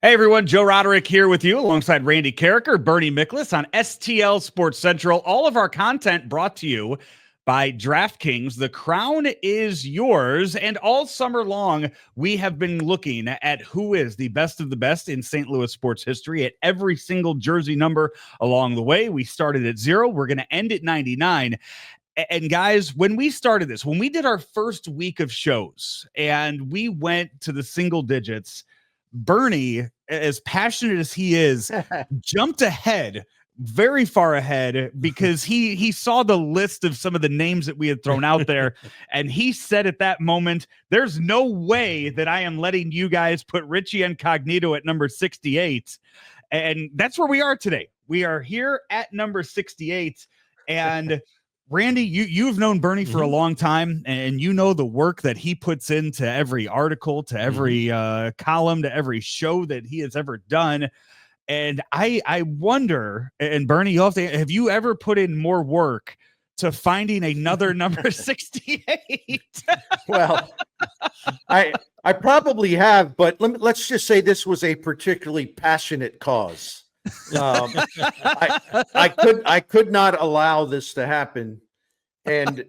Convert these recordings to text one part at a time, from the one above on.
Hey everyone, Joe Roderick here with you alongside Randy Karraker, Bernie Miklasz on STL Sports Central. All of our content brought to you by DraftKings. The crown is yours. And all summer long, we have been looking at who is the best of the best in St. Louis sports history at every single jersey number along the way. We started at 0. We're going to end at 99. And guys, when we started this, when we did our first week of shows and we went to the single digits, Bernie, as passionate as he is, jumped ahead, very far ahead, because he saw the list of some of the names that we had thrown out there. And he said at that moment, there's no way that I am letting you guys put Richie Incognito at number 68. And that's where we are today. We are here at number 68. And Randy, you've known Bernie for a long time, and you know the work that he puts into every article, to every column, to every show that he has ever done. And I wonder, and Bernie, have you ever put in more work to finding another number 68? Well, I probably have, but let's just say this was a particularly passionate cause. I could not allow this to happen, and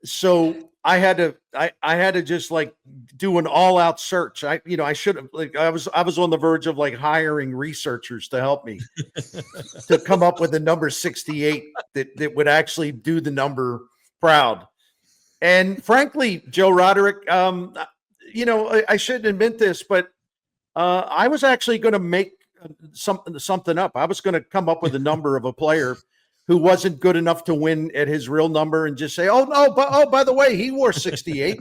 so I had to just like do an all-out search. I should have, like, I was on the verge of like hiring researchers to help me to come up with a number 68 that would actually do the number proud. And frankly, Joe Roderick, I shouldn't admit this, but I was actually going to make something up. I was going to come up with a number of a player who wasn't good enough to win at his real number and just say, by the way, he wore 68.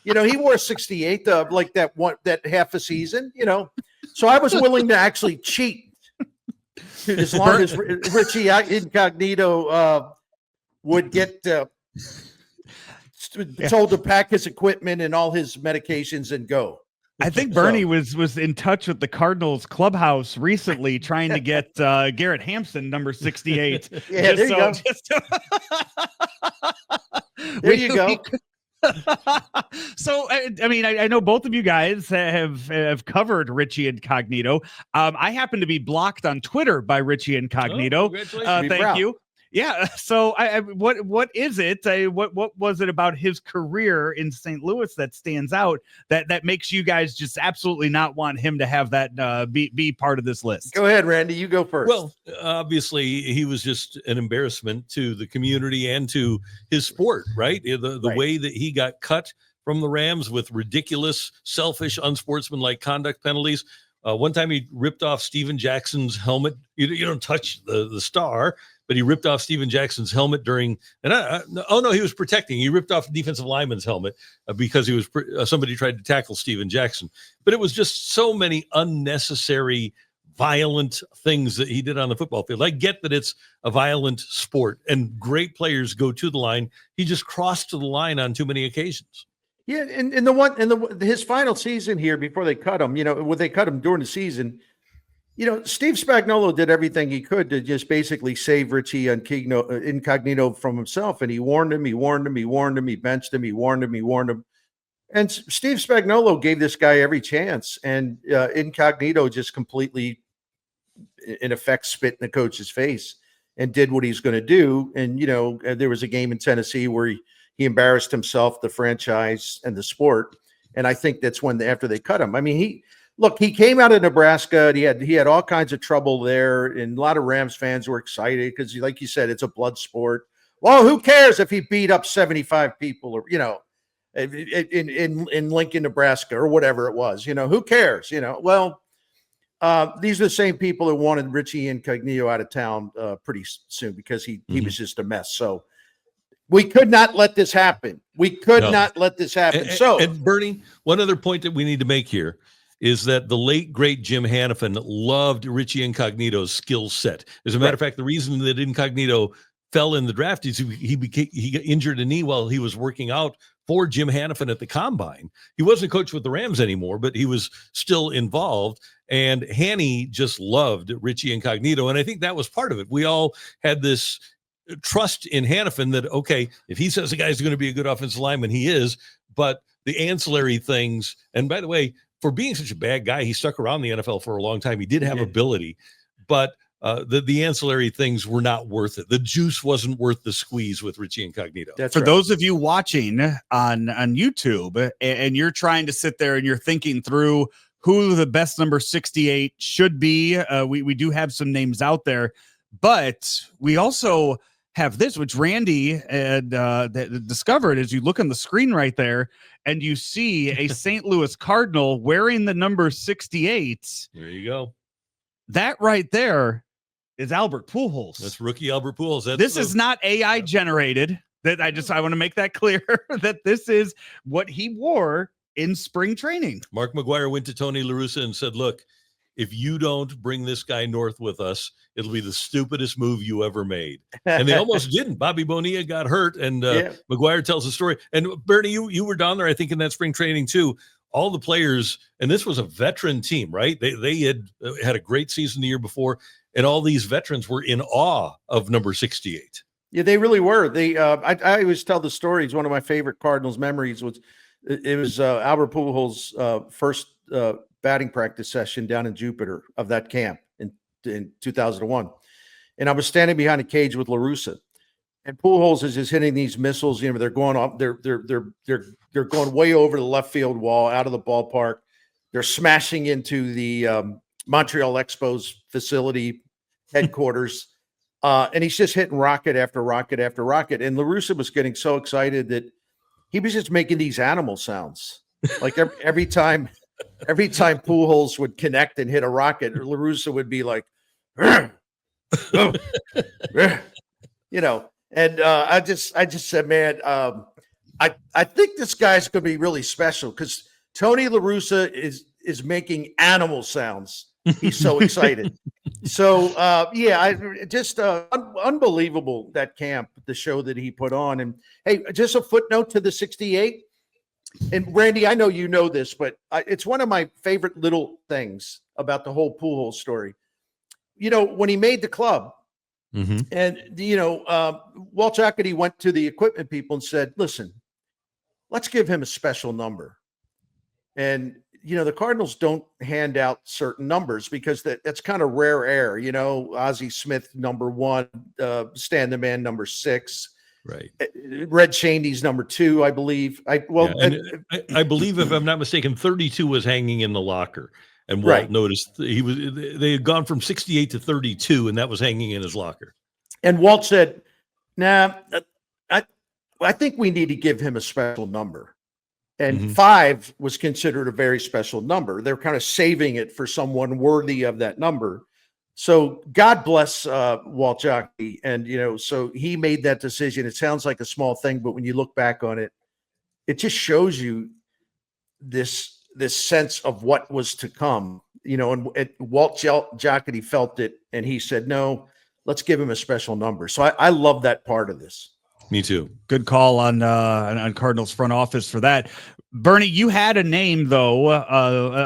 He wore 68 like that half a season, So I was willing to actually cheat as long as Richie Incognito would get told to pack his equipment and all his medications and go. I think Bernie was in touch with the Cardinals clubhouse recently, trying to get Garrett Hampson number 68. Yeah, there you go. There you go. So, I mean, I know both of you guys have covered Richie Incognito. I happen to be blocked on Twitter by Richie Incognito. Thank you. Yeah. So what is it? What was it about his career in St. Louis that stands out that makes you guys just absolutely not want him to have that be part of this list? Go ahead, Randy. You go first. Well, obviously he was just an embarrassment to the community and to his sport, right? The way that he got cut from the Rams with ridiculous, selfish, unsportsmanlike conduct penalties. One time he ripped off Steven Jackson's helmet. You don't touch the star, but he ripped off Steven Jackson's helmet during, he was protecting. He ripped off defensive lineman's helmet because he was somebody tried to tackle Steven Jackson. But it was just so many unnecessary, violent things that he did on the football field. I get that it's a violent sport and great players go to the line. He just crossed to the line on too many occasions. Yeah, and his final season here before they cut him, when they cut him during the season, Steve Spagnolo did everything he could to just basically save Richie Incognito from himself. And he warned him, he benched him, he warned him. And Steve Spagnolo gave this guy every chance. And Incognito just completely, in effect, spit in the coach's face and did what he's going to do. And, there was a game in Tennessee where he embarrassed himself, the franchise, and the sport. And I think that's when after they cut him. I mean, he came out of Nebraska. And he had all kinds of trouble there, and a lot of Rams fans were excited because, like you said, it's a blood sport. Well, who cares if he beat up 75 people or in Lincoln, Nebraska, or whatever it was? Who cares? Well, these are the same people that wanted Richie Incognito out of town pretty soon because he was just a mess. So we could not let this happen. And Bernie, one other point that we need to make here is that the late, great Jim Hanifin loved Richie Incognito's skill set. As a matter of fact, the reason that Incognito fell in the draft is he got injured a knee while he was working out for Jim Hanifin at the Combine. He wasn't coach with the Rams anymore, but he was still involved. And Hanny just loved Richie Incognito. And I think that was part of it. We all had this trust in Hanifin that, okay, if he says the guy's going to be a good offensive lineman, he is. But the ancillary things, and by the way, for being such a bad guy, he stuck around the NFL for a long time. He did have ability, but the ancillary things were not worth it. The juice wasn't worth the squeeze with Richie Incognito. For those of you watching on YouTube and you're trying to sit there and you're thinking through who the best number 68 should be, we do have some names out there, but we also have this, which Randy had discovered as you look on the screen right there, and you see a St. Louis Cardinal wearing the number 68. There you go. That right there is Albert Pujols. That's rookie Albert Pujols. This is not AI generated. That I want to make that clear that this is what he wore in spring training. Mark McGwire went to Tony LaRussa and said, look, if you don't bring this guy north with us, it'll be the stupidest move you ever made. And they almost didn't. Bobby Bonilla got hurt, and McGwire tells the story. And Bernie, you were down there, I think, in that spring training too. All the players, and this was a veteran team, right? They had a great season the year before, and all these veterans were in awe of number 68. Yeah, they really were. I always tell the story. It's one of my favorite Cardinals memories. Was Albert Pujols' first batting practice session down in Jupiter of that camp in 2001, and I was standing behind a cage with Larusa, and Pujols is just hitting these missiles. You know, they're going off. They're going way over the left field wall, out of the ballpark. They're smashing into the Montreal Expos facility headquarters. And he's just hitting rocket after rocket after rocket. And Larusa was getting so excited that he was just making these animal sounds. Like every time Pujols would connect and hit a rocket, Larusa would be like, you know. And I just said, man, I think this guy's going to be really special because Tony LaRussa is making animal sounds. He's so excited. So, unbelievable, that camp, the show that he put on. And hey, just a footnote to the 68. And Randy, I know you know this, but it's one of my favorite little things about the whole Pujols story. You know, when he made the club, and, you know, Walt Jocketty went to the equipment people and said, listen, let's give him a special number. And, you know, the Cardinals don't hand out certain numbers because that's kind of rare air. You know, Ozzie Smith, number 1, Stan the Man, number 6. Right. Red Cheney's number 2, I believe. I believe, if I'm not mistaken, 32 was hanging in the locker. And Walt noticed they had gone from 68 to 32, and that was hanging in his locker. And Walt said, nah, I think we need to give him a special number. And 5 was considered a very special number. They're kind of saving it for someone worthy of that number. So God bless Walt Jocketty. And, you know, so he made that decision. It sounds like a small thing, but when you look back on it, it just shows you this sense of what was to come, you know, and Walt Jocketty felt it, and he said, no, let's give him a special number. So I love that part of this. Me too. Good call on Cardinals front office for that. Bernie, you had a name though,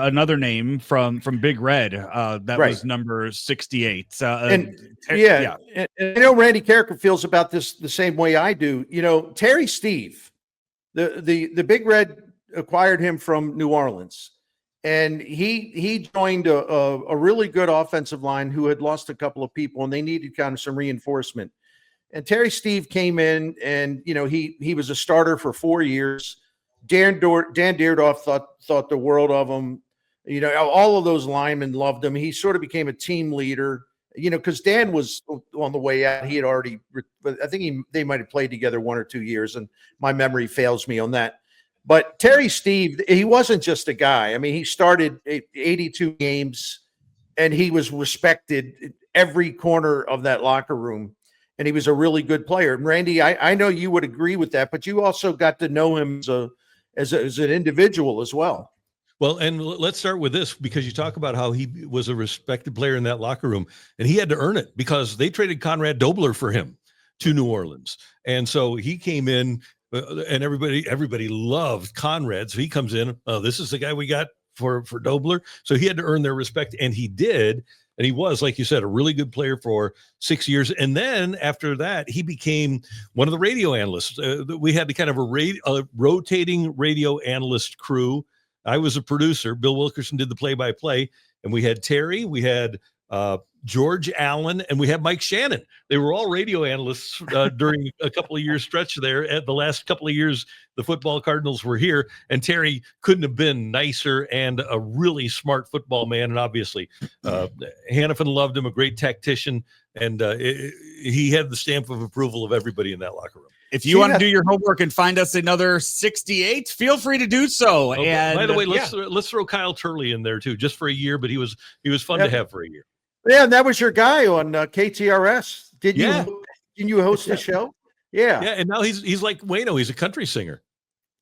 another name from Big Red. That was number 68. And I know Randy Karraker feels about this the same way I do. You know, Terry Stieve, the Big Red acquired him from New Orleans, and he joined a really good offensive line who had lost a couple of people, and they needed kind of some reinforcement. And Terry Stieve came in, and, you know, he was a starter for 4 years. Dan Dierdorf thought the world of him. You know, all of those linemen loved him. He sort of became a team leader, you know, because Dan was on the way out. He had already, I think they might have played together 1 or 2 years, and my memory fails me on that. But Terry Stieve, he wasn't just a guy. I mean, he started 82 games, and he was respected in every corner of that locker room. And he was a really good player. And Randy, I know you would agree with that, but you also got to know him as an individual as well. Well, and let's start with this, because you talk about how he was a respected player in that locker room, and he had to earn it because they traded Conrad Dobler for him to New Orleans. And so he came in, and everybody loved Conrad. So he comes in, this is the guy we got for Dobler. So he had to earn their respect, and he did. And he was, like you said, a really good player for 6 years. And then after that, he became one of the radio analysts. We had kind of a rotating radio analyst crew. I was a producer. Bill Wilkerson did the play-by-play, and we had Terry, we had George Allen, and we had Mike Shannon. They were all radio analysts during a couple of years stretch there. At the last couple of years, the football Cardinals were here, and Terry couldn't have been nicer and a really smart football man. And obviously, Hannafin loved him, a great tactician, and he had the stamp of approval of everybody in that locker room. If you want to do your homework and find us another 68, feel free to do so. Oh, and by the way, let's throw Kyle Turley in there too, just for a year. But he was fun to have for a year. Yeah, and that was your guy on KTRS. Did you host the show? Yeah, yeah. And now he's like Wayno. He's a country singer.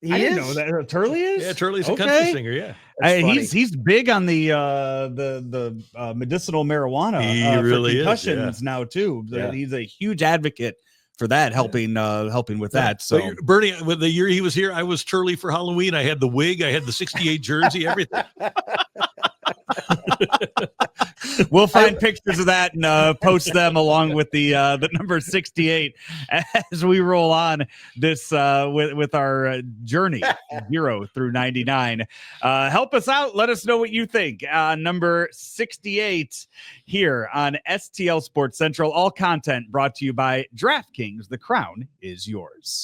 I didn't know that Turley is. Yeah, Turley's a country singer. Yeah, he's big on the medicinal marijuana. He really for concussions now too. Yeah. He's a huge advocate for that, helping with that. So Bernie, with the year he was here, I was Turley for Halloween. I had the wig, I had the 68 jersey, everything. We'll find pictures of that and post them along with the number 68 as we roll on this with our journey 0 through 99. Help us out. Let us know what you think. Number 68 here on STL Sports Central. All content brought to you by DraftKings. The crown is yours.